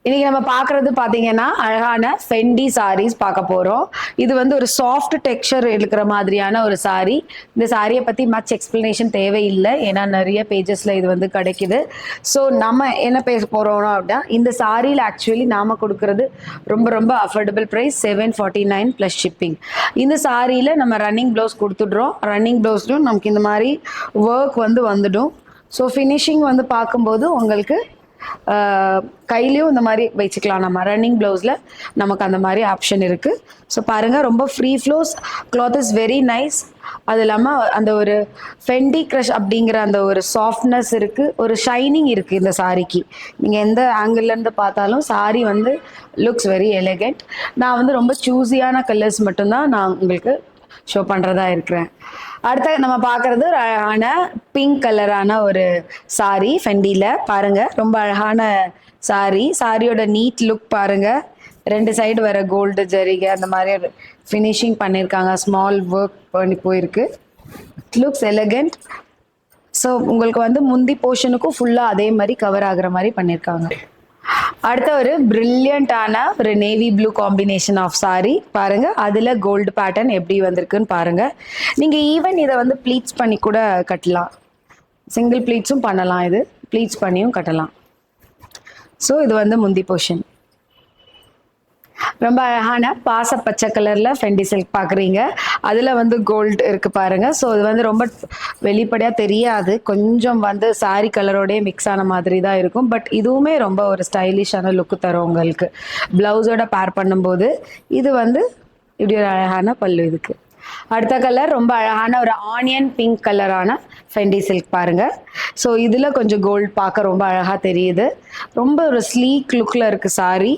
இன்னைக்கு நம்ம பார்க்கறது பார்த்தீங்கன்னா, அழகான ஃபெண்டி சாரீஸ் பார்க்க போறோம். இது வந்து ஒரு சாஃப்ட் டெக்ஸ்சர் இருக்கிற மாதிரியான ஒரு சாரி. இந்த சாரிய பத்தி மச் எக்ஸ்ப்ளனேஷன் தேவையில்ல. ஏன்னா நெறைய பேஜஸ்ல இது வந்து கிடைக்குது. ஸோ நம்ம என்ன பேச போறோம்னா அப்படின்னா, இந்த சாரியில ஆக்சுவலி நாம குடுக்குறது ரொம்ப ரொம்ப அஃபோர்டபிள் பிரைஸ் 749 பிளஸ் ஷிப்பிங். இந்த சாரியில நம்ம ரன்னிங் ப்ளவுஸ் குடுத்துடுறோம். ரன்னிங் ப்ளவுஸ்லயும் நமக்கு இந்த மாரி வொர்க் வந்து வந்துடும். ஸோ ஃபினிஷிங் வந்து பார்க்கும்போது உங்களுக்கு கையிலையும் இந்த மாதிரி வச்சுக்கலாம். நம்ம ரன்னிங் ப்ளவுஸில் நமக்கு அந்த மாதிரி ஆப்ஷன் இருக்குது. ஸோ பாருங்கள், ரொம்ப free flows, cloth is very nice. அது இல்லாமல் அந்த ஒரு ஃபெண்டி க்ரஷ் அப்படிங்கிற அந்த ஒரு சாஃப்ட்னஸ் இருக்குது, ஒரு ஷைனிங் இருக்குது இந்த சாரிக்கு. நீங்கள் எந்த ஆங்கிள்லேருந்து பார்த்தாலும் சாரி வந்து லுக்ஸ் வெரி எலிகெண்ட். நான் வந்து ரொம்ப சூஸியான கலர்ஸ் மட்டும்தான் நான் உங்களுக்கு ஷோ பண்ணுறதா இருக்கிறேன். அடுத்த நம்ம பார்க்குறது ஒரு அழகான பிங்க் கலரான ஒரு சாரி ஃபெண்டியில். பாருங்கள், ரொம்ப அழகான சாரி. சாரியோட நீட் லுக் பாருங்கள். 2 சைடு வர கோல்டு ஜரிகை அந்த மாதிரி ஃபினிஷிங் பண்ணியிருக்காங்க. ஸ்மால் ஒர்க் பண்ணி போயிருக்கு. Looks elegant. ஸோ உங்களுக்கு வந்து முந்தி போர்ஷனுக்கும் ஃபுல்லாக அதே மாதிரி கவர் ஆகுற மாதிரி பண்ணியிருக்காங்க. அடுத்த ஒரு பிரில்லியண்டான ஒரு navy blue combination of sari பாருங்க. அதில் கோல்டு பேட்டர்ன் எப்படி வந்திருக்குன்னு பாருங்க. நீங்கள் ஈவன் இதை வந்து ப்ளீட்ஸ் பண்ணி கூட கட்டலாம். சிங்கிள் ப்ளீட்ஸும் பண்ணலாம், இது ப்ளீட்ஸ் பண்ணியும் கட்டலாம். ஸோ இது வந்து முந்தி போர்ஷன். ரொம்ப அழகான பாச பச்சை கலர்ல ஃபெண்டி சில்க் பார்க்குறீங்க. அதில் வந்து கோல்டு இருக்கு பாருங்க. ஸோ இது வந்து ரொம்ப வெளிப்படையாக தெரியாது, கொஞ்சம் வந்து சாரி கலரோடய மிக்ஸ் ஆன மாதிரி தான் இருக்கும். பட் இதுவுமே ரொம்ப ஒரு ஸ்டைலிஷான லுக்கு தரும் உங்களுக்கு. ப்ளவுஸோட பேர் பண்ணும்போது இது வந்து இப்படி ஒரு அழகான பல்லு இதுக்கு. அடுத்த கலர் ரொம்ப அழகான ஒரு ஆனியன் பிங்க் கலரான ஃபெண்டி சில்க் பாருங்க. ஸோ இதில் கொஞ்சம் கோல்டு பார்க்க ரொம்ப அழகாக தெரியுது. ரொம்ப ஒரு ஸ்லீக் லுக்கில் இருக்குது சாரி.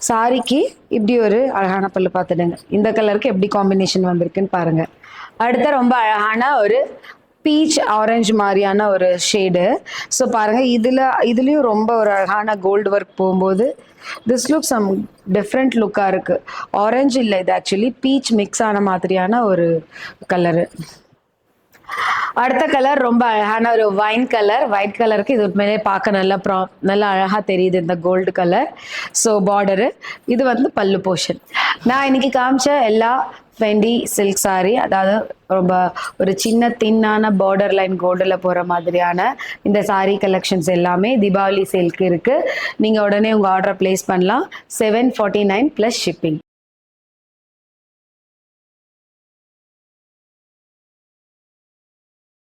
சாரிக்கு இப்படி ஒரு அழகான பல்லு பார்த்துடுங்க. இந்த கலருக்கு எப்படி காம்பினேஷன் வந்திருக்குன்னு பாருங்க. அடுத்த ரொம்ப அழகான ஒரு பீச் ஆரஞ்சு மாதிரியான ஒரு ஷேடு. ஸோ பாருங்கள், இதுலேயும் ரொம்ப ஒரு அழகான கோல்டு ஒர்க் போகும்போது திஸ் லுக் சம் டிஃப்ரெண்ட் லுக்காக இருக்குது. ஆரஞ்சு இல்லை, இது ஆக்சுவலி பீச் மிக்ஸ் ஆன மாதிரியான ஒரு கலரு. அடுத்த கலர் ரொம்ப அழகான ஒரு வைன் கலர். ஒயிட் கலருக்கு இது உண்மையிலே பார்க்க நல்லா அழகாக தெரியுது இந்த கோல்டு கலர். ஸோ பார்டரு இது வந்து பல்லு போர்ஷன். நான் இன்னைக்கு காமிச்ச எல்லா ஃபெண்டி சில்க் சாரி, அதாவது ரொம்ப ஒரு சின்ன தின்னான பார்டர் லைன் கோல்டில் போகிற மாதிரியான இந்த சாரி கலெக்ஷன்ஸ் எல்லாமே தீபாவளி சேல்க்கு இருக்குது. நீங்கள் உடனே உங்கள் ஆர்டரை ப்ளேஸ் பண்ணலாம். 749 ப்ளஸ் ஷிப்பிங்.